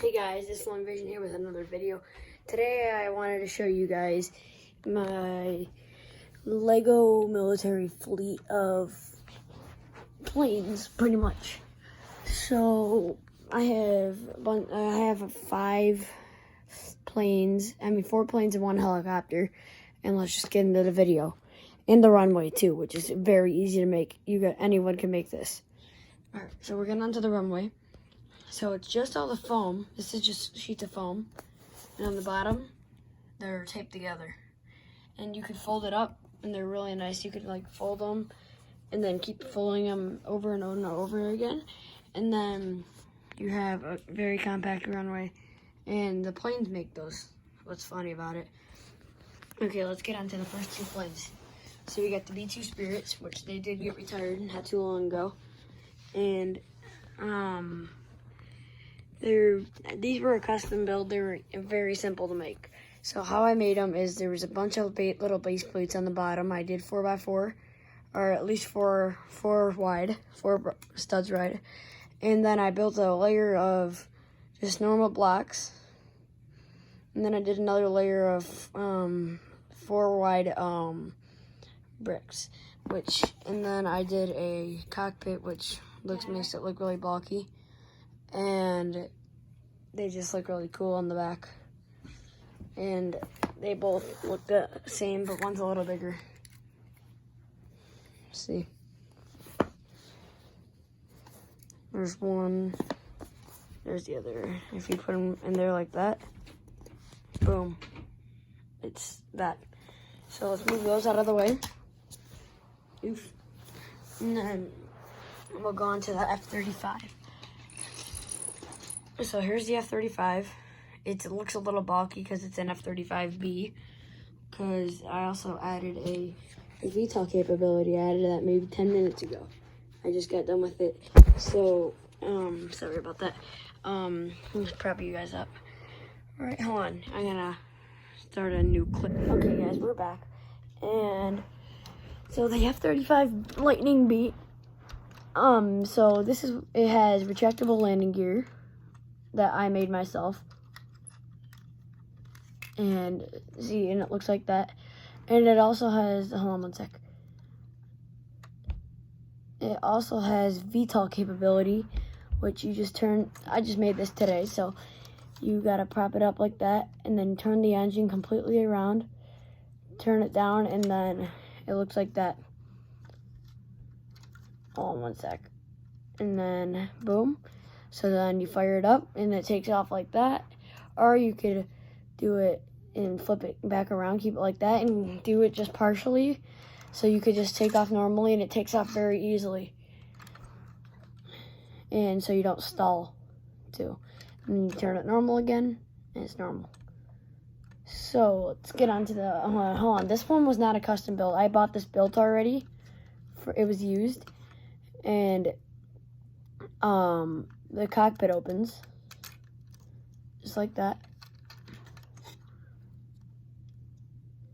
Hey guys, it's Long Vision here with another video. Today I wanted to show you guys my Lego military fleet of planes, pretty much. So I have 4 planes and 1 helicopter, and let's just get into the video. And the runway too, which is very easy to make. Anyone can make this. All right, so we're getting onto the runway. So it's just all the foam. This is just sheets of foam. And on the bottom, they're taped together. And you can fold it up, and they're really nice. You could like fold them and then keep folding them over and over and over again. And then you have a very compact runway. And the planes make those. What's funny about it. Okay, let's get on to the first 2 planes. So we got the B-2 Spirits, which they did get retired not too long ago. And these were a custom build. They were very simple to make. So how I made them is there was a bunch of little base plates on the bottom. I did 4x4, or at least 4 wide, 4 studs wide. And then I built a layer of just normal blocks. And then I did another layer of 4 wide bricks. And then I did a cockpit, which makes it look really bulky. And they just look really cool on the back. And they both look the same, but one's a little bigger. See? There's one. There's the other. If you put them in there like that, boom. It's that. So let's move those out of the way. Oof. And then we'll go on to the F-35. So here's the F-35. It looks a little bulky because it's an F-35B. Because I also added a VTOL capability. I added that maybe 10 minutes ago. I just got done with it. So, sorry about that. Let me prop you guys up. All right, hold on. I'm gonna start a new clip. Okay, guys, we're back. And so the F-35 Lightning B. So it has retractable landing gear that I made myself. And see, and it looks like that. And it also has, hold on one sec. It also has VTOL capability, which you just turn, I just made this today, so you gotta prop it up like that, and then turn the engine completely around, turn it down, and then it looks like that. Hold on one sec. And then, boom. So then you fire it up, and it takes off like that. Or you could do it and flip it back around, keep it like that, and do it just partially. So you could just take off normally, and it takes off very easily. And so you don't stall, too. And you turn it normal again, and it's normal. So let's get on to the, hold on. This one was not a custom build. I bought this built already. It was used. And the cockpit opens just like that,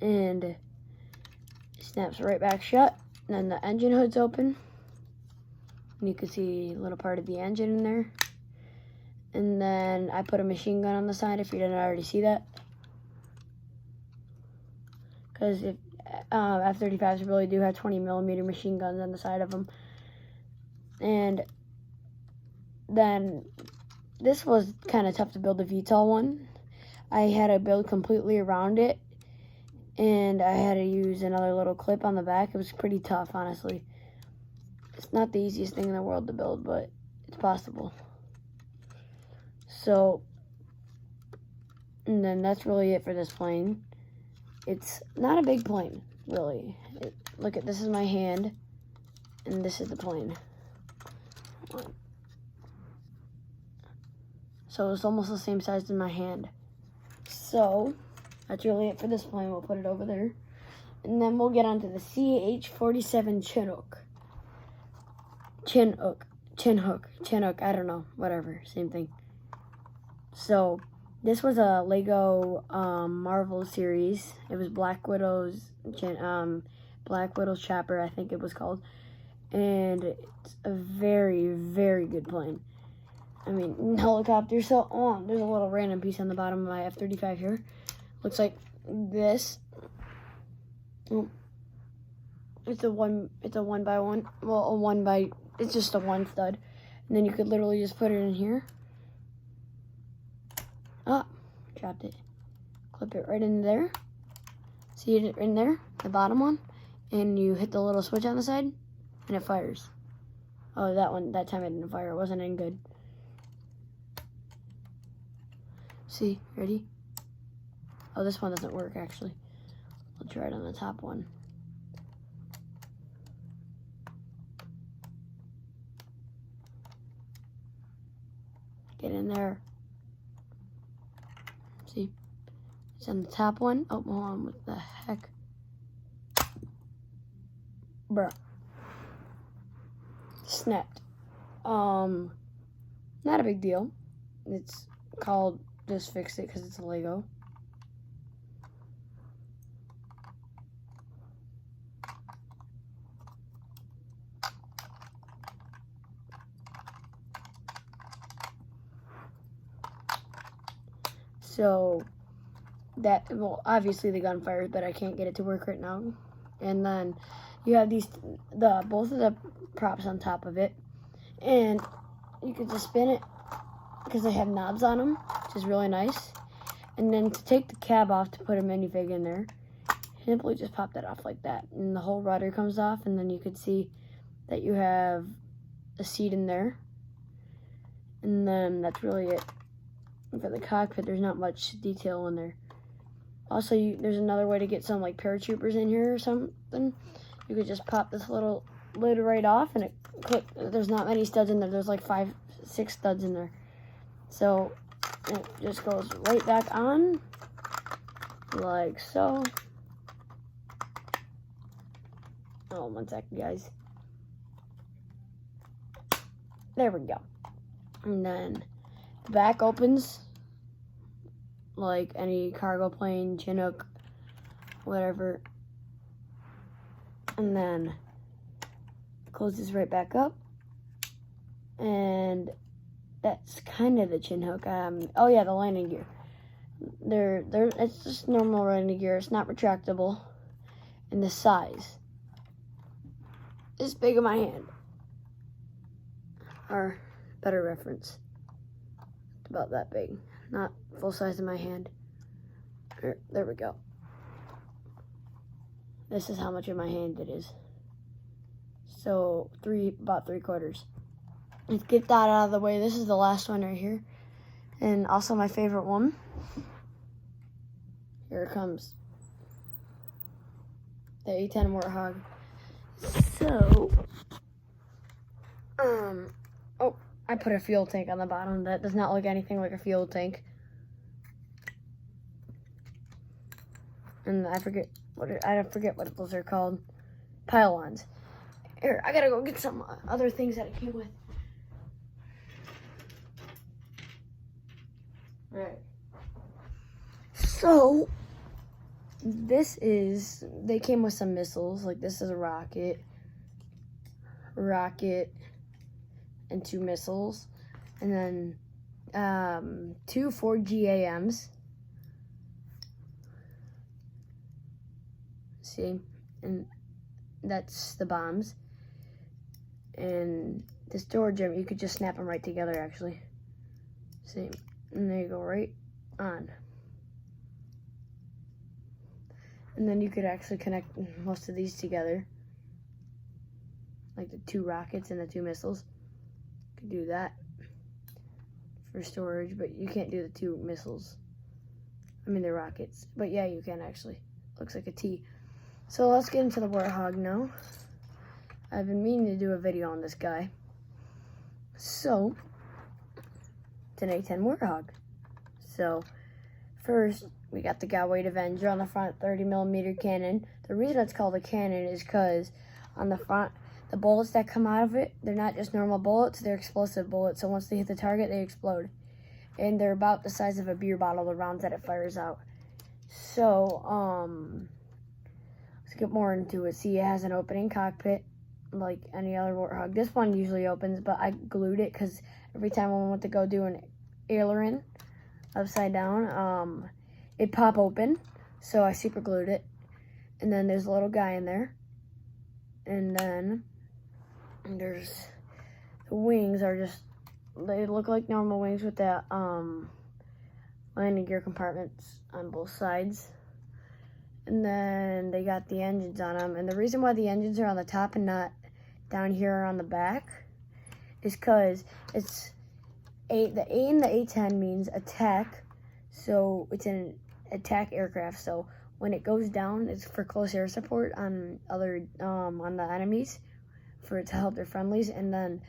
and it snaps right back shut. And then the engine hood's open, and you can see a little part of the engine in there. And then I put a machine gun on the side if you didn't already see that, because if F-35s really do have 20mm machine guns on the side of them. And then this was kind of tough to build, the VTOL one. I had to build completely around it, and I had to use another little clip on the back. It was pretty tough, honestly. It's not the easiest thing in the world to build, but it's possible. So, and then that's really it for this plane. It's not a big plane, really. Look at, this is my hand, and this is the plane. So it's almost the same size as my hand. So that's really it for this plane. We'll put it over there. And then we'll get onto the CH-47 Chinook, I don't know, whatever, same thing. So this was a Lego Marvel series. It was Black Widow's chopper, I think it was called. And it's a very, very good plane. helicopter. So, there's a little random piece on the bottom of my F-35 here. Looks like this. Oh, it's a one by one. Well, it's just a one stud. And then you could literally just put it in here. Ah, dropped it. Clip it right in there. See it in there, the bottom one? And you hit the little switch on the side, and it fires. Oh, that time it didn't fire. It wasn't any good. See, ready? Oh, this one doesn't work, actually. I'll try it on the top one. Get in there. See? It's on the top one. Oh, hold on. What the heck? Bruh. Snapped. Not a big deal. It's called Just Fix It because it's a Lego. So well, obviously the gun fires, but I can't get it to work right now. And then you have both of the props on top of it, and you can just spin it because they have knobs on them, which is really nice. And then to take the cab off to put a minifig in there, simply just pop that off like that, and the whole rudder comes off, and then you could see that you have a seat in there. And then that's really it. For the cockpit, there's not much detail in there. Also, there's another way to get some like paratroopers in here or something. You could just pop this little lid right off, and there's not many studs in there. There's like 5, 6 studs in there. So it just goes right back on, like so. Oh, 1 second, guys. There we go. And then the back opens like any cargo plane, Chinook, whatever. And then closes right back up. And that's kind of the Chinook. Oh yeah, the landing gear. It's just normal landing gear. It's not retractable. And the size is big of my hand. Or better reference, it's about that big, not full size of my hand. There we go. This is how much of my hand it is. So about 3/4. Let's get that out of the way. This is the last one right here, and also my favorite one. Here it comes, the A10 Warthog. So, oh, I put a fuel tank on the bottom. That does not look anything like a fuel tank. And I forget what those are called. Pylons. Here, I gotta go get some other things that it came with. Right. So, they came with some missiles. Like, this is a rocket, and 2 missiles. And then 2 Ford GAMs. See? And that's the bombs. And the storage room, you could just snap them right together, actually. See? And there you go, right on. And then you could actually connect most of these together. Like the 2 rockets and the 2 missiles. You could do that for storage, but you can't do the 2 missiles. I mean, the rockets. But yeah, you can actually. Looks like a T. So let's get into the Warthog now. I've been meaning to do a video on this guy. So, it's an A10 Warthog. So, first, we got the Galway Avenger on the front, 30mm cannon. The reason it's called a cannon is because on the front, the bullets that come out of it, they're not just normal bullets, they're explosive bullets. So once they hit the target, they explode. And they're about the size of a beer bottle, the rounds that it fires out. So, let's get more into it. See, it has an opening cockpit, like any other Warthog. This one usually opens, but I glued it because every time I went to go do an aileron upside down, it pop open. So I super glued it. And then there's a little guy in there. And then there's the wings are just, they look like normal wings with that landing gear compartments on both sides. And then they got the engines on them. And the reason why the engines are on the top and not down here on the back is because it's the A in the A-10 means attack. So it's an attack aircraft. So when it goes down, it's for close air support on other on the enemies, for it to help their friendlies. And then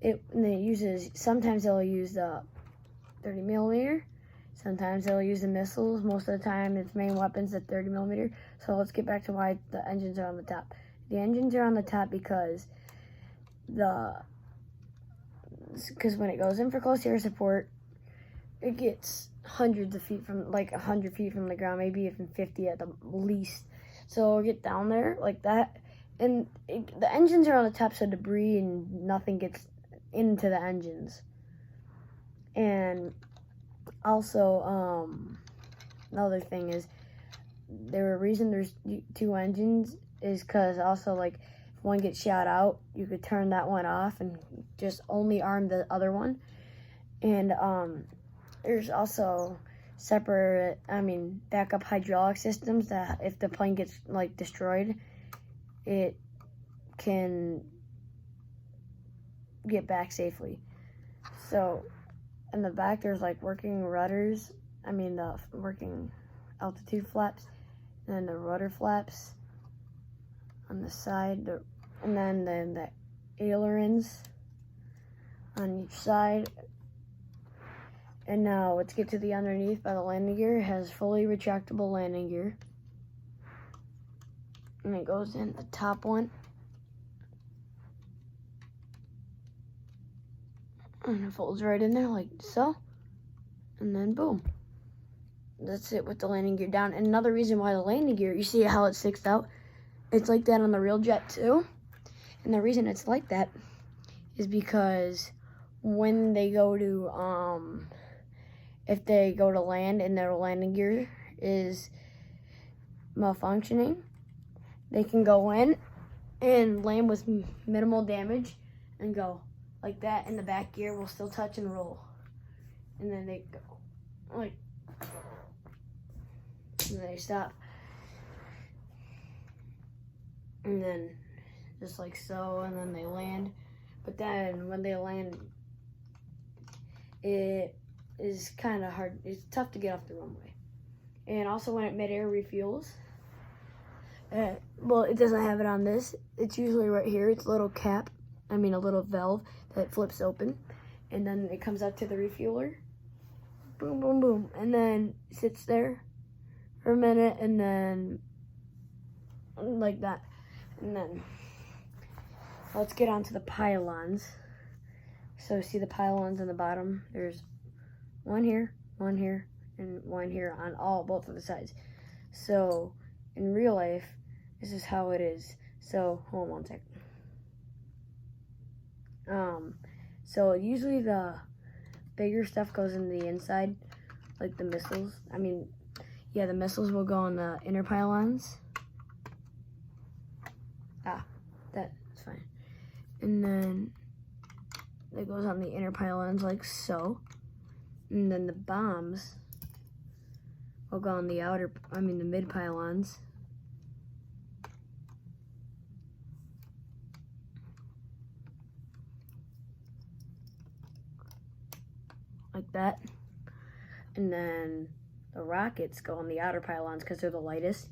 it uses, sometimes they'll use the 30 millimeter. Sometimes they'll use the missiles. Most of the time, its main weapon's at 30 millimeter. So let's get back to why the engines are on the top. The engines are on the top because when it goes in for close air support, it gets hundreds of feet from, like 100 feet from the ground, maybe even 50 at the least. So it'll get down there like that. And the engines are on the top, so debris and nothing gets into the engines. And also, another thing is, the reason there's 2 engines is because also, like, if one gets shot out, you could turn that one off and just only arm the other one. And there's also separate, backup hydraulic systems that if the plane gets, like, destroyed, it can get back safely. So in the back, there's like working rudders. The working altitude flaps, and then the rudder flaps on the side, and then the ailerons on each side. And now let's get to the underneath by the landing gear. It has fully retractable landing gear. And it goes in the top one. And it folds right in there like so. And then boom. That's it with the landing gear down. And another reason why the landing gear, you see how it sticks out? It's like that on the real jet too. And the reason it's like that is because when they go to, if they go to land and their landing gear is malfunctioning, they can go in and land with minimal damage and go like that, and the back gear will still touch and roll. And then they go like, and then they stop. And then just like so, and then they land. But then when they land, it is kind of hard. It's tough to get off the runway. And also when it mid-air refuels, well, it doesn't have it on this. It's usually right here. It's a little cap, a little valve that flips open. And then it comes out to the refueler. Boom, boom, boom. And then sits there for a minute, and then like that. And then let's get onto the pylons. So see the pylons on the bottom? There's one here, and one here on both of the sides. So in real life, this is how it is. So hold on one second. So usually the bigger stuff goes in the inside, like the missiles. The missiles will go on the inner pylons. That's fine. And then it goes on the inner pylons like so. And then the bombs will go on the the mid pylons. Like that. And then the rockets go on the outer pylons because they're the lightest.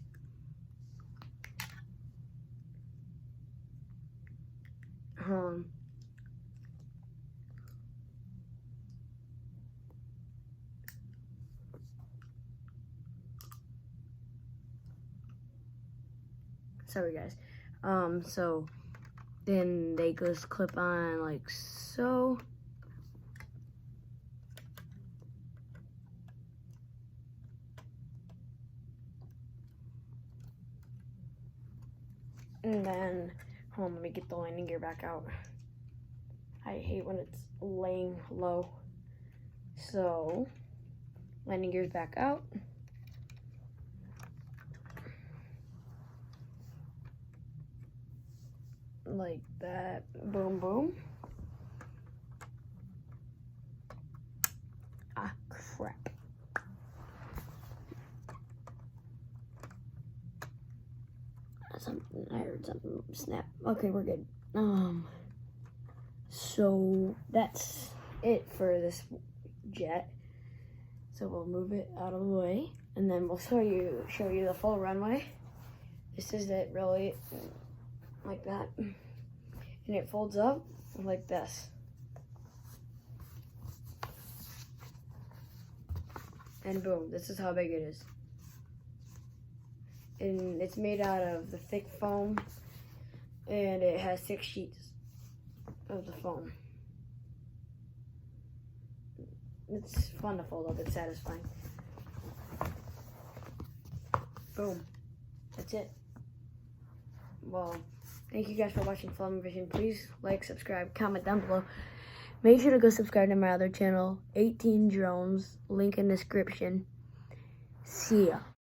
Sorry guys. So then they just clip on like so. And then, hold on, let me get the landing gear back out. I hate when it's laying low. So, landing gears back out. Like that. Boom, boom. Ah, crap. I heard something snap. Okay, we're good. So that's it for this jet. So we'll move it out of the way, and then we'll show you the full runway. This is it, really, like that, and it folds up like this. And boom, this is how big it is. And it's made out of the thick foam, and it has 6 sheets of the foam. It's fun to fold up, it's satisfying. Boom, that's it. Well, thank you guys for watching Flying Vision. Please like, subscribe, comment down below. Make sure to go subscribe to my other channel, 18 Drones, link in description. See ya.